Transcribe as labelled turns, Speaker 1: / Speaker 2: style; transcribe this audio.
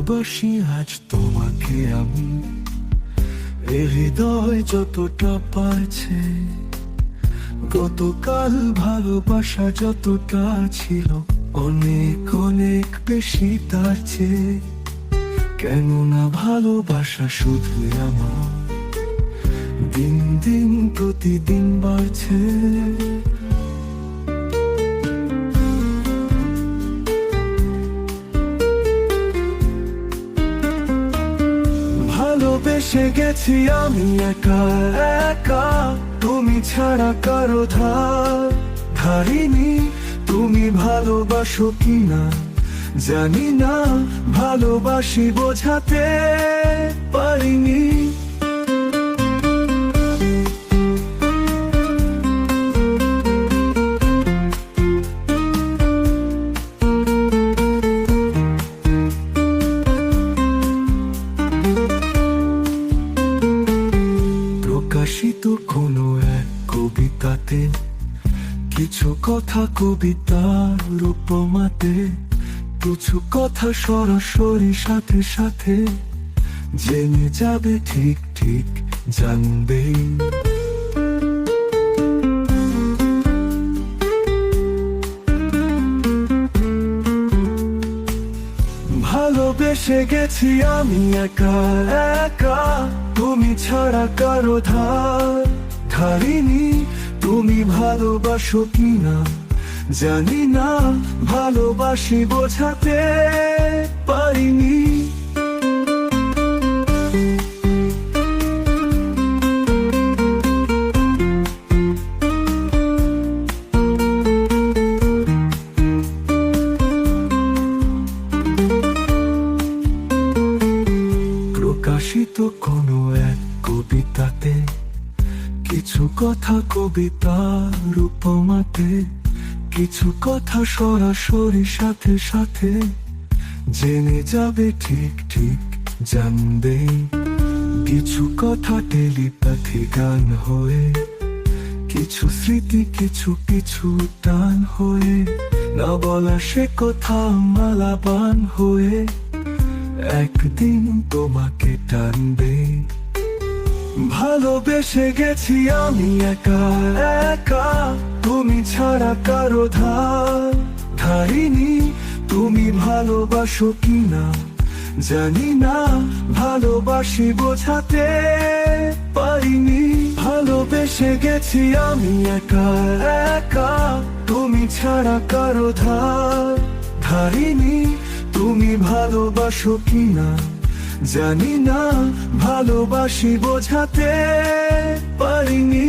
Speaker 1: ভালোবাসি আজ তোমাকে আমি, এ হৃদয় যতটা পারছে। গতকাল ভালোবাসা যতটা ছিল, অনেক অনেক বেশি তার চেয়ে। কেননা ভালোবাসা শুধু আমার, দিন দিন প্রতিদিন বাড়ছে। ভালোবেসে গেছি আমি একা একা, তুমি ছাড়া কারো ধারিনি। তুমি ভালোবাসো কিনা জানি না, ভালোবাসি বোঝাতে পারিনি। প্রকাশিত কোনো এক কবিতাতে, কিছু কথা কবিতার উপমাতে, কিছু কথা সরাসরি সাথে সাথে জেনে যাবে, ঠিক ঠিক জানবে। ভালোবেসে গেছি আমি একা একা, তুমি ছাড়া কারো ধারিনি। তুমি ভালোবাসো কিনা জানি না, ভালোবাসি বোঝাতে পারিনি। প্রকাশিত কোনো এক কবিতাতে, কিছু কথা কবিতার উপমাতে, কিছু কথা সরাসরি সাথে সাথে জেনে যাবে, ঠিক ঠিক জানবে। কিছু কথা টেলিপ্যাথি গান হয়ে, কিছু স্মৃতি কিছু কিছু টান হয়ে, না বলা সে কথা মালাবান হয়ে একদিন তোমাকে টানবে। ভালোবেসে গেছি আমি একা একা, তুমি ছাড়া কারো ধারিনি। তুমি ভালোবাসো কিনা জানি না, ভালোবাসি বোঝাতে পারিনি। ভালোবেসে গেছি আমি একা একা, তুমি ছাড়া কারো ধারিনি। তুমি ভালোবাসো কিনা জানি না, ভালোবাসি বোঝাতে পারিনি।